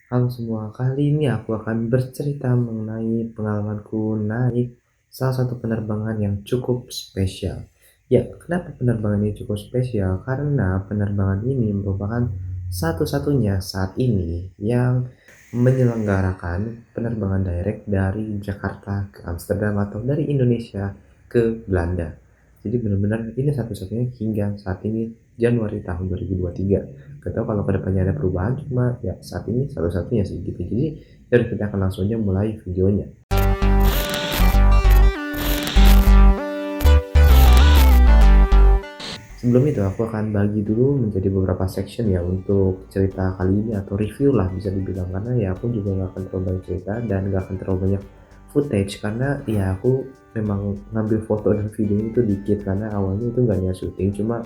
Halo semua, kali ini aku akan bercerita mengenai pengalamanku naik salah satu penerbangan yang cukup spesial. Ya, kenapa penerbangan ini cukup spesial? Karena penerbangan ini merupakan satu-satunya saat ini yang menyelenggarakan penerbangan direct dari Jakarta ke Amsterdam atau dari Indonesia ke Belanda. Jadi benar-benar ini satu-satunya hingga saat ini Januari tahun 2023. Gak tahu kalau kedepannya ada perubahan, cuma ya saat ini satu-satunya sih gitu. Jadi yaudah kita akan langsung aja mulai videonya. Sebelum itu aku akan bagi dulu menjadi beberapa section ya untuk cerita kali ini atau review lah bisa dibilang, karena ya aku juga gak akan terlalu banyak cerita dan gak akan terlalu banyak footage karena ya aku memang ngambil foto dan video itu dikit karena awalnya itu gak niat syuting, cuma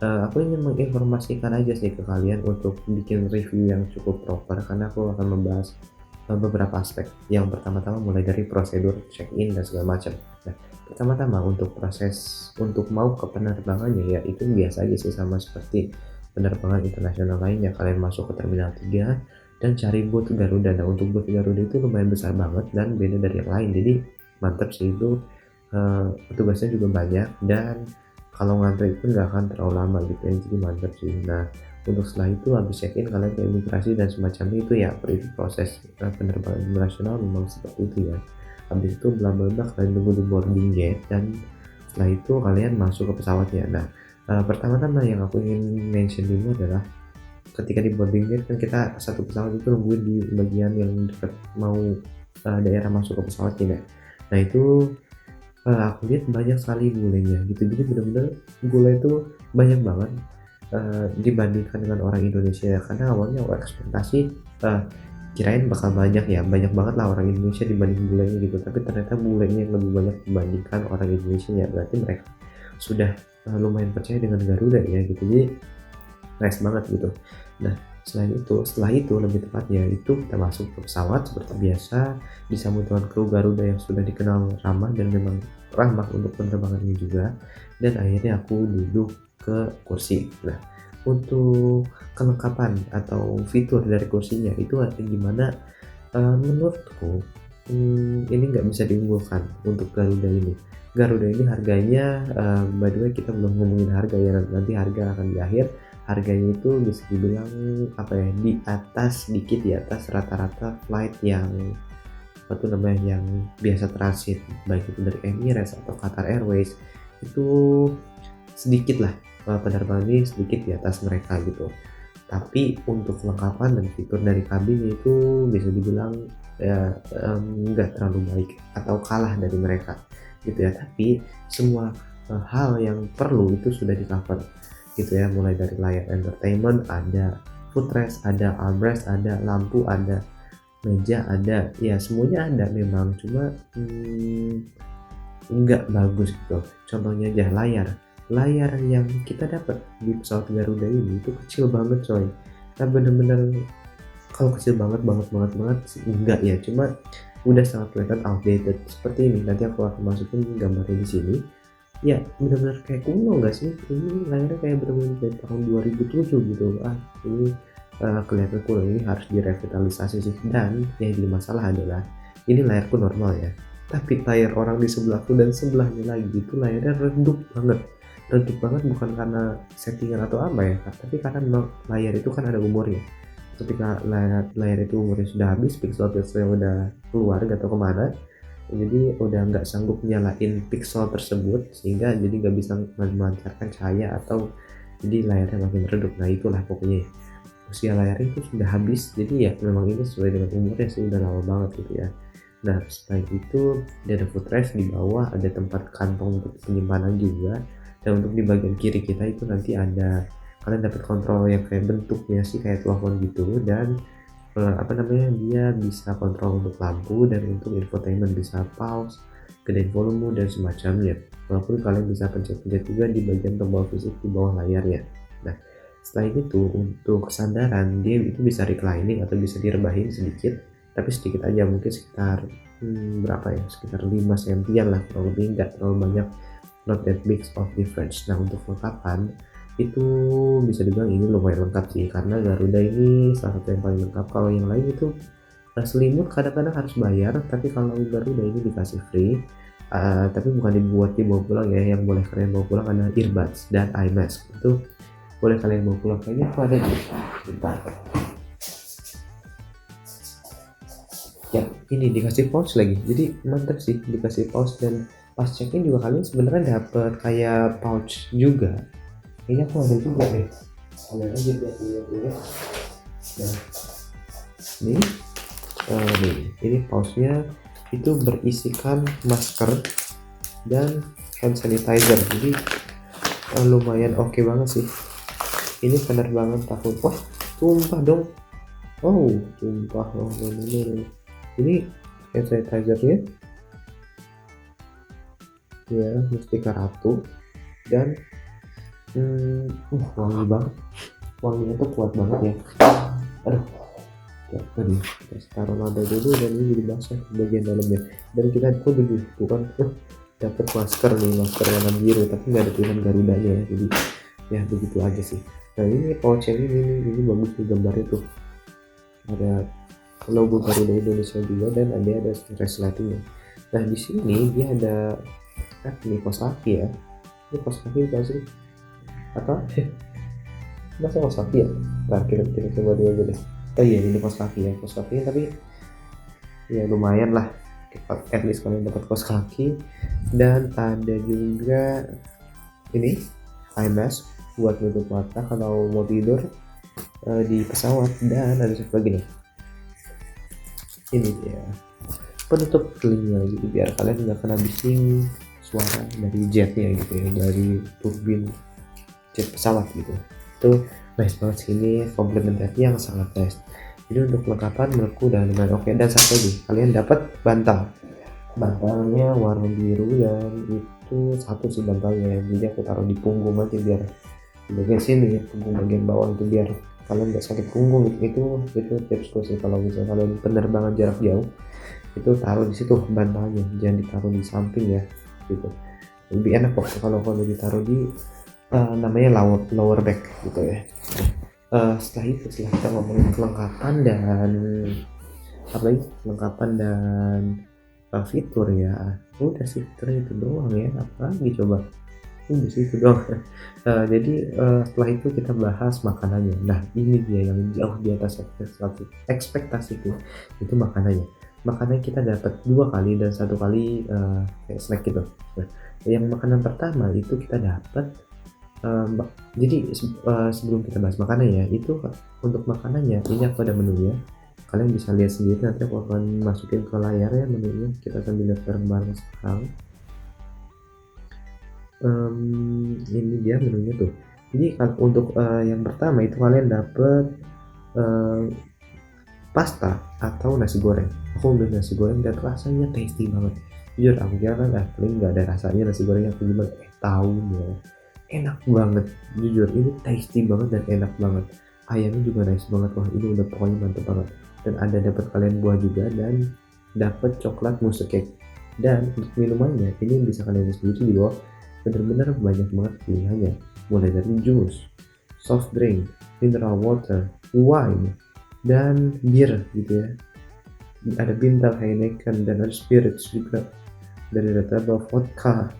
aku ingin menginformasikan aja sih ke kalian untuk bikin review yang cukup proper karena aku akan membahas beberapa aspek. Yang pertama-tama mulai dari prosedur check-in dan segala macam. Nah, pertama-tama untuk proses untuk mau ke penerbangannya ya itu biasa aja sih sama seperti penerbangan internasional lainnya. Kalian masuk ke Terminal 3 dan cari booth Garuda. Nah, untuk booth Garuda itu lumayan besar banget dan beda dari yang lain. Jadi mantap sih itu, petugasnya juga banyak dan kalau ngantri pun nggak akan terlalu lama gitu ya, jadi mantap sih. Nah, untuk setelah itu habis check-in kalian ke imigrasi dan semacamnya itu ya proses penerbangan internasional memang seperti itu ya. Habis itu bla bla bla kalian tunggu di boarding gate dan setelah itu kalian masuk ke pesawatnya. Nah, pertama-tama yang aku ingin mention dulu adalah ketika di boarding gate kan kita satu pesawat itu nungguin di bagian yang dekat mau daerah masuk ke pesawatnya. Nah itu aku lihat banyak sekali bulenya gitu, jadi bener-bener bule itu banyak banget dibandingkan dengan orang Indonesia ya, karena awalnya aku ekspektasi eee, kirain bakal banyak ya, banyak banget lah orang Indonesia dibanding bulenya gitu, tapi ternyata bulenya yang lebih banyak dibandingkan orang Indonesia ya, berarti mereka sudah lumayan percaya dengan Garuda ya gitu, jadi nice banget gitu. Nah, setelah itu lebih tepatnya itu kita masuk ke pesawat seperti biasa, disambut dengan kru Garuda yang sudah dikenal ramah dan memang ramah untuk penerbangan ini juga, dan akhirnya aku duduk ke kursi. Nah, untuk kelengkapan atau fitur dari kursinya itu ada gimana, menurutku, ini nggak bisa diunggulkan untuk Garuda ini. Garuda ini harganya, by the way kita belum ngomongin harga ya, nanti harga akan di akhir. Harganya itu bisa dibilang apa ya, di atas, sedikit di atas rata-rata flight yang apa tuh namanya, yang biasa transit baik itu dari Emirates atau Qatar Airways, itu sedikit lah, penerbangan ini sedikit di atas mereka gitu. Tapi untuk kelengkapan dan fitur dari kabin itu bisa dibilang ya, nggak terlalu baik atau kalah dari mereka gitu ya. Tapi semua hal yang perlu itu sudah di-cover gitu ya, mulai dari layar entertainment ada, footrest ada, armrest ada, lampu ada, meja ada, ya semuanya ada memang, cuma nggak bagus gitu. Contohnya aja layar yang kita dapat di pesawat Garuda ini itu kecil banget coy. Nah bener-bener kalau kecil banget banget banget banget sih enggak ya, cuma udah sangat kelihatan outdated seperti ini. Nanti aku akan masukin gambarnya di sini. Ya bener-bener kayak kuno nggak sih, ini layarnya kayak bener-bener dari tahun 2007 gitu. Ini kelihatan kuno, ini harus direvitalisasi sih. Dan yang jadi masalah adalah ini layarku normal ya, tapi layar orang di sebelahku dan sebelahnya lagi itu layarnya redup banget, bukan karena settingan atau apa ya, tapi karena memang layar itu kan ada umurnya. Ketika layar itu umurnya sudah habis, pixel-pixel yang udah keluar gak tahu kemana, jadi udah nggak sanggup nyalain pixel tersebut, sehingga jadi nggak bisa memancarkan cahaya atau jadi layarnya makin redup. Nah itulah pokoknya usia layarnya itu sudah habis, jadi ya memang ini sesuai dengan umurnya sih, udah lama banget gitu ya. Nah setelah itu dia ada footrest, di bawah ada tempat kantong untuk penyimpanan juga, dan untuk di bagian kiri kita itu nanti ada, kalian dapat kontrol yang kayak bentuknya sih kayak telepon gitu, dan apa namanya, dia bisa kontrol untuk lampu dan untuk infotainment, bisa pause, gedein volume dan semacamnya, walaupun kalian bisa pencet-pencet juga di bagian tombol fisik di bawah layarnya. Nah setelah itu untuk sandaran dia itu bisa reclining atau bisa direbahin sedikit, tapi sedikit aja, mungkin sekitar berapa ya, sekitar 5 cm lah kurang lebih, nggak terlalu banyak, not that big of difference. Nah untuk kelengkapan itu bisa dibilang ini lumayan lengkap sih, karena Garuda ini salah satu yang paling lengkap. Kalau yang lain itu selimut kadang-kadang harus bayar, tapi kalau Garuda ini dikasih free. Tapi bukan dibuat dibawa pulang ya, yang boleh kalian bawa pulang adalah earbuds dan eye mask, itu boleh kalian bawa pulang. Kayaknya itu ada di bentar. Ya ini dikasih pouch lagi, jadi mantap sih, dikasih pouch. Dan pas check-in juga kalian sebenarnya dapet kayak pouch juga, kayaknya aku ada juga deh. Kalian aja lihat dulu ya. Nah nih, ini pouchnya itu berisikan masker dan hand sanitizer, jadi lumayan oke banget sih. Ini penerbangan tahun, wah tumpah dong, oh tumpah, oh ini hand sanitizernya ya Mustika Ratu, dan wangi banget, wanginya tuh kuat banget ya. Aduh ya tadi kita taruh nada dulu, dan ini jadi basah bagian dalamnya. Dan kita pun tuh kan dapat masker nih, masker warna biru tapi nggak ada tulisan Garudanya ya, jadi ya begitu aja sih. Nah ini pouch ini bagus nih, gambarnya tuh ada logo Garuda Indonesia juga, dan ada resletingnya. Nah di sini dia ada ini kaos kaki ya, ini kaos kaki apa sih, atau masa kaos kaki ya. Nah kita coba dulu aja deh. Oh iya ini kaos kaki ya, kaos kaki tapi ya lumayan lah, at least kalian dapat kaos kaki. Dan ada juga ini eye mask buat nutup mata kalau mau tidur di pesawat. Dan ada satu lagi nih, ini dia penutup telinga, jadi biar kalian nggak kena bising suara dari jetnya gitu ya, dari turbin jet pesawat gitu. Itu nice banget sih, ini komplementasi yang sangat nice. Jadi untuk kelengkapan menurutku udah lumayan oke. Dan satu lagi, kalian dapat bantalnya warna biru, dan itu satu sih bantalnya, jadi aku taruh di punggung aja biar di bagian sini, punggung bagian bawah itu, biar kalian nggak sakit punggung. Itu tipsku sih, kalau misalnya kalian penerbangan jarak jauh itu taruh di situ bantalnya, jangan ditaruh di samping ya gitu, lebih enak kok kalau ditaruh di namanya lower back gitu ya. Setelah kita ngomongin kelengkapan dan fitur ya, udah sih fiturnya itu doang ya, apalagi coba, udah sih itu doang. Jadi setelah itu kita bahas makanannya. Nah ini dia yang jauh di atas ekspektasiku, itu makanannya. Kita dapat 2 kali, dan 1 kali kayak snack gitu. Nah, yang makanan pertama itu kita dapat jadi sebelum kita bahas makanannya, itu untuk makanannya ini aku ada menunya, kalian bisa lihat sendiri, nanti aku akan masukin ke layar ya menunya, kita sambil lihat bareng-bareng sekarang. Ini dia menunya tuh. Jadi untuk yang pertama itu kalian dapat pasta atau nasi goreng. Aku ambil nasi goreng dan rasanya tasty banget. Jujur aku kira kan paling nggak ada rasanya nasi goreng, aku gimana tahu ya, enak banget. Jujur ini tasty banget dan enak banget. Ayamnya juga nice banget, wah ini udah pokoknya mantep banget. Dan ada dapat kalian buah juga, dan dapat coklat mousse cake. Dan untuk minumannya ini bisa kalian sendiri di bawah, bener-bener banyak banget pilihannya, mulai dari jus, soft drink, mineral water, wine, dan bir gitu ya. Ada Bintal, Heineken, dan ada spirits juga, dari Red vodka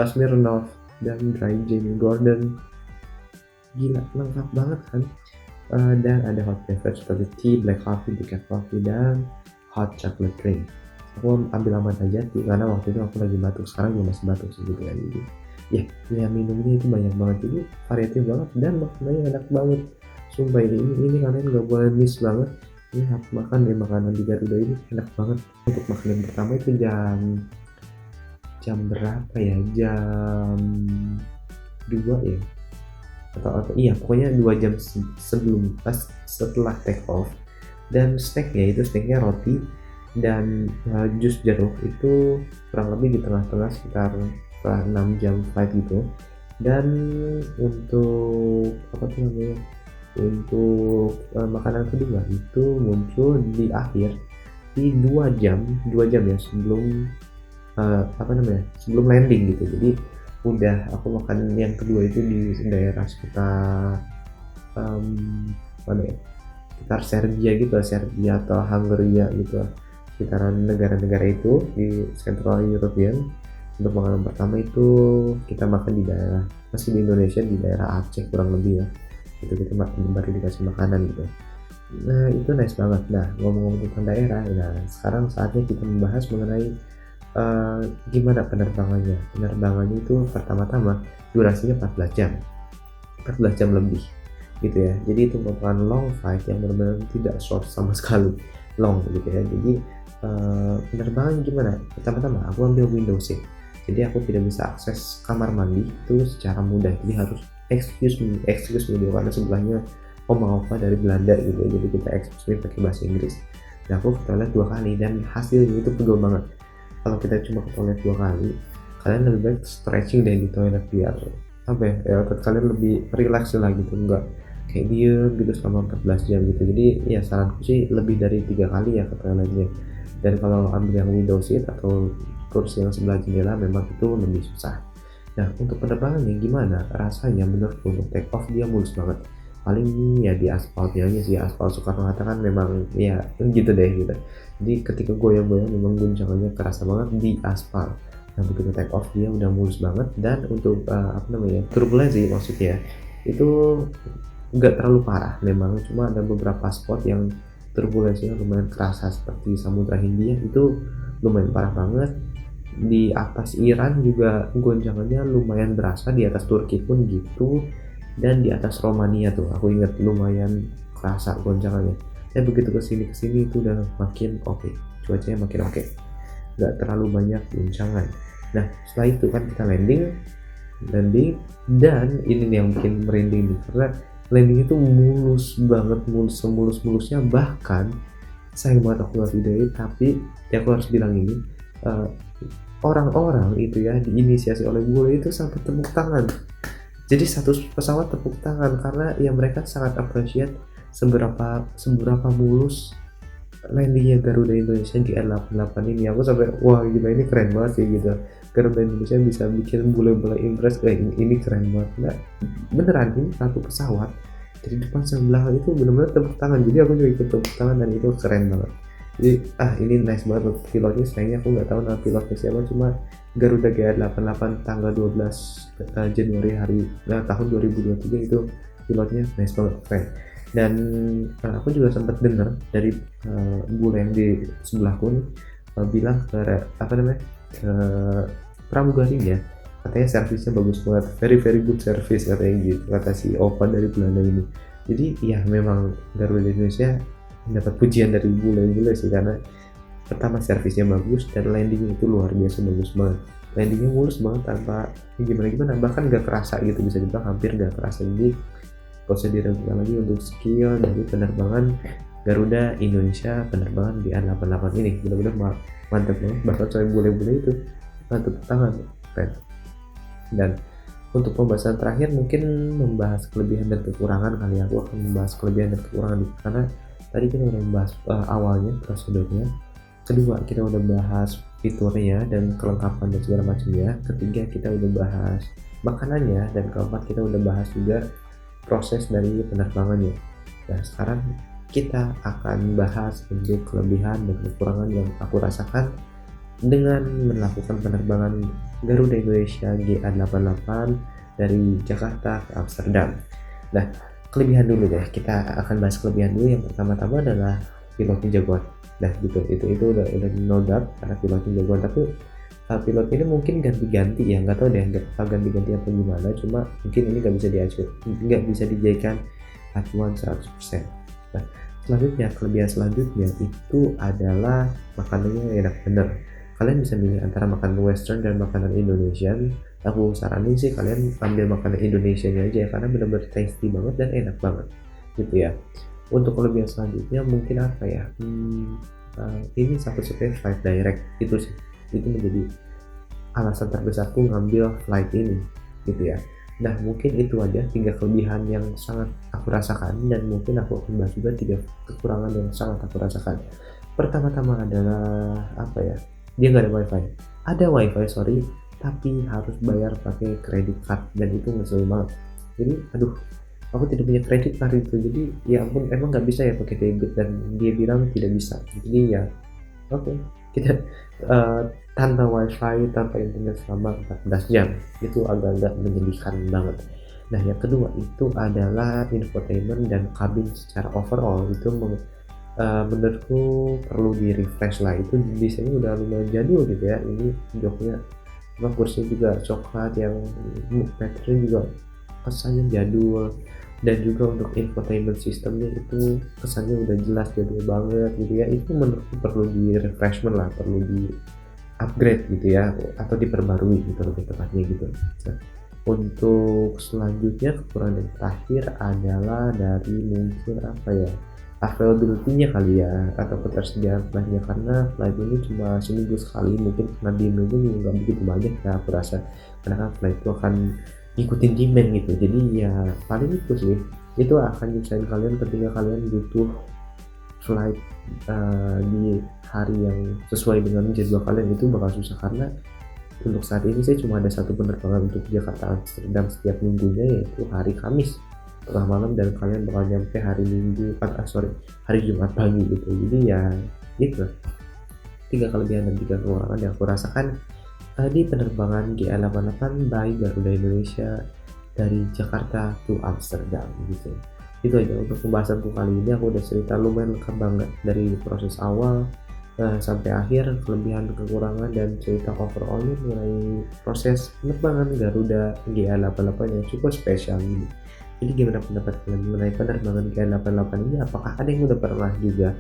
Smirnoff, dan Dry Jamie Gordon. Gila lengkap banget kan. Dan ada hot beverage seperti tea, black coffee, decaf coffee, dan hot chocolate drink. Aku ambil aman aja tuh, karena waktu itu aku lagi batuk, sekarang juga masih batuk sih gitu ya. Jadi ya minumnya itu banyak banget, jadi variatif banget, dan makanannya enak banget. Sumpah ini kalian gak boleh miss banget. Ini harus makan deh, makanan di Garuda ini enak banget. Untuk makanan pertama itu jam berapa ya, jam 2 ya, atau iya pokoknya 2 jam sebelum, pas setelah take off. Dan snacknya roti dan jus jeruk, itu kurang lebih di tengah-tengah, sekitar 6 jam flight gitu. Dan untuk makanan kedua itu muncul di akhir, di 2 jam ya sebelum sebelum landing gitu. Jadi udah aku makan yang kedua itu di daerah sekitar mana ya, sekitar Serbia gitu, Serbia atau Hungaria gitu, sekitaran negara-negara itu di Central European. Untuk makanan pertama itu kita makan di daerah, masih di Indonesia, di daerah Aceh kurang lebih ya, itu kita baru dikasih makanan gitu. Nah itu nice banget. Nah ngomong-ngomong tentang daerah, nah sekarang saatnya kita membahas mengenai gimana penerbangannya. Penerbangannya itu pertama-tama durasinya 14 jam, 14 jam lebih gitu ya. Jadi itu merupakan long flight yang benar-benar tidak short sama sekali, long gitu ya. Jadi penerbangan gimana? Pertama-tama aku ambil window seat, jadi aku tidak bisa akses kamar mandi itu secara mudah, jadi harus excuse me karena sebelahnya oma opa dari Belanda gitu ya, jadi kita excuse me pakai bahasa Inggris. Nah aku ke toilet 2 kali dan hasilnya itu pegel banget. Kalau kita cuma ke toilet 2 kali, kalian lebih baik stretching deh di toilet biar apa ya, otot kalian lebih relax lah gitu, enggak kayak diem gitu selama 14 jam gitu. Jadi ya saranku sih lebih dari 3 kali ya ke toiletnya. Dan kalau ambil yang window seat atau kursi yang sebelah jendela memang itu lebih susah. Nah untuk penerbangannya gimana rasanya? Menurutku untuk take off dia mulus banget, paling ya di aspalnya aja sih, aspal Soekarno-Hatta kan memang ya gitu deh gitu. Jadi ketika goyang-goyang memang guncangannya kerasa banget di aspal. Nah begitu take off dia udah mulus banget. Dan untuk apa namanya, turbulensi maksudnya itu nggak terlalu parah memang, cuma ada beberapa spot yang turbulensinya lumayan kerasa, seperti Samudra Hindia itu lumayan parah banget. Di atas Iran juga goncangannya lumayan berasa, di atas Turki pun gitu, dan di atas Romania tuh aku ingat lumayan kerasa goncangannya. Dan begitu kesini itu udah makin oke, cuacanya makin oke, nggak terlalu banyak goncangan. Nah setelah itu kan kita landing, dan ini nih yang bikin merinding nih, karena landing itu mulus banget, mulus semulus-mulusnya. Bahkan sayang banget aku nggak videoin, tapi ya aku harus bilang ini, orang-orang itu ya diinisiasi oleh bule itu sampai tepuk tangan. Jadi satu pesawat tepuk tangan karena ya mereka sangat appreciate seberapa mulus landingnya Garuda Indonesia di N88 ini. Aku sampai wah gila, ini keren banget sih gitu. Garuda Indonesia bisa bikin bule-bule impress, ini keren banget. Nah beneran ini satu pesawat dari depan sebelah itu benar-benar tepuk tangan, jadi aku juga ikut tepuk tangan dan itu keren banget. Jadi ini nice banget untuk pilotnya. Sayangnya aku nggak tahu nama pilotnya siapa, cuma Garuda GA88 tanggal 12 Januari tahun 2023 itu pilotnya nice banget, keren. Dan aku juga sempat dengar dari bule yang di sebelahku nih, bilang ke apa namanya, ke pramugarinya, katanya servisnya bagus banget, very very good service katanya gitu, kata si opa dari Belanda ini. Jadi ya memang Garuda Indonesia mendapat pujian dari bule-bule sih, karena pertama servisnya bagus dan landingnya itu luar biasa bagus banget. Landingnya mulus banget tanpa gimana-gimana, bahkan gak kerasa gitu, bisa dibilang hampir gak kerasa. Jadi gak usah diragukan lagi untuk skill dari penerbangan Garuda Indonesia, penerbangan di N88 ini benar-benar mantap banget. Bahkan saya bule-bule itu mantap tangan, keren. Dan untuk pembahasan terakhir mungkin membahas kelebihan dan kekurangan kali ya. Aku akan membahas kelebihan dan kekurangan itu karena tadi kita udah membahas awalnya prosedurnya, kedua kita udah bahas fiturnya dan kelengkapan dan segala macamnya, ketiga kita udah bahas makanannya, dan keempat kita udah bahas juga proses dari penerbangannya. Nah sekarang kita akan bahas untuk kelebihan dan kekurangan yang aku rasakan dengan melakukan penerbangan Garuda Indonesia GA88 dari Jakarta ke Amsterdam. Nah kelebihan dulu deh, kita akan bahas kelebihan dulu. Yang pertama-tama adalah pilotnya jagoan. Nah gitu, itu udah no doubt karena pilotnya jagoan. Tapi pilot ini mungkin ganti-ganti ya, nggak tahu deh ganti-ganti apa gimana, cuma mungkin ini nggak bisa dijadikan acuan 100%. Nah selanjutnya, kelebihan selanjutnya itu adalah makanannya enak bener. Kalian bisa milih antara makanan western dan makanan Indonesian. Aku saranin sih kalian ambil makanan Indonesianya aja ya, karena bener-bener tasty banget dan enak banget gitu ya. Untuk kelebihan selanjutnya mungkin apa ya, ini satu-satunya flight direct itu sih, itu menjadi alasan terbesarku ngambil flight ini gitu ya. Nah mungkin itu aja 3 kelebihan yang sangat aku rasakan, dan mungkin aku akan bahas juga 3 kekurangan yang sangat aku rasakan. Pertama-tama adalah apa ya, dia nggak ada wifi. Ada wifi sorry, tapi harus bayar pakai credit card dan itu ngeselin banget. Jadi aduh, aku tidak punya credit card itu, jadi ya ampun, emang nggak bisa ya pakai debit, dan dia bilang tidak bisa. Jadi ya oke, kita eh, tanpa wifi, tanpa internet selama 14 jam, itu agak-agak menyedihkan banget. Nah, yang kedua itu adalah infotainment dan kabin secara overall itu menurutku perlu di-refresh lah. Itu desainnya udah lumayan jadul gitu ya, ini joknya apa, kursinya juga coklat, yang patternnya juga kesannya jadul, dan juga untuk infotainment sistemnya itu kesannya udah jelas jadul banget gitu ya. Itu menurutku perlu di refreshment lah, perlu di upgrade gitu ya, atau diperbarui gitu lebih tepatnya gitu. Nah, untuk selanjutnya kekurangan yang terakhir adalah dari mungkin apa ya, availability-nya kali ya, atau ketersediaan flight-nya, karena flight ini cuma seminggu sekali, mungkin karena demand-nya juga nggak begitu banyak ya aku rasa, karena kan flight itu akan ngikutin demand gitu. Jadi ya paling itu sih, itu akan nyusahin kalian ketika kalian butuh flight di hari yang sesuai dengan jadwal kalian. Itu bakal susah karena untuk saat ini saya cuma ada satu penerbangan untuk Jakarta Amsterdam setiap minggunya, yaitu hari Kamis tengah malam, dan kalian bakal nyampe hari Minggu, hari Jumat pagi gitu. Jadi ya gitu, 3 kelebihan dan 3 kekurangan yang aku rasakan di penerbangan GA88 by Garuda Indonesia dari Jakarta to Amsterdam gitu. Itu aja untuk pembahasanku kali ini. Aku udah cerita lumayan lengkap banget dari proses awal sampai akhir, kelebihan kekurangan dan cerita overallnya mengenai proses penerbangan Garuda GA88 yang cukup spesial ini. Jadi gimana pendapat kalian mengenai penerbangan GA88 ini? Apakah ada yang udah pernah juga,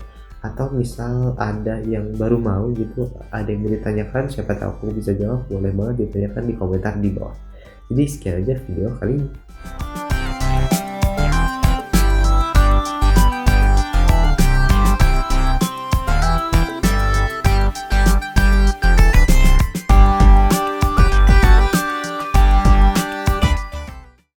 atau misal ada yang baru mau gitu, ada yang mau ditanyakan, siapa tahu aku bisa jawab, boleh banget ditanyakan di komentar di bawah. Jadi sekian aja video kali ini.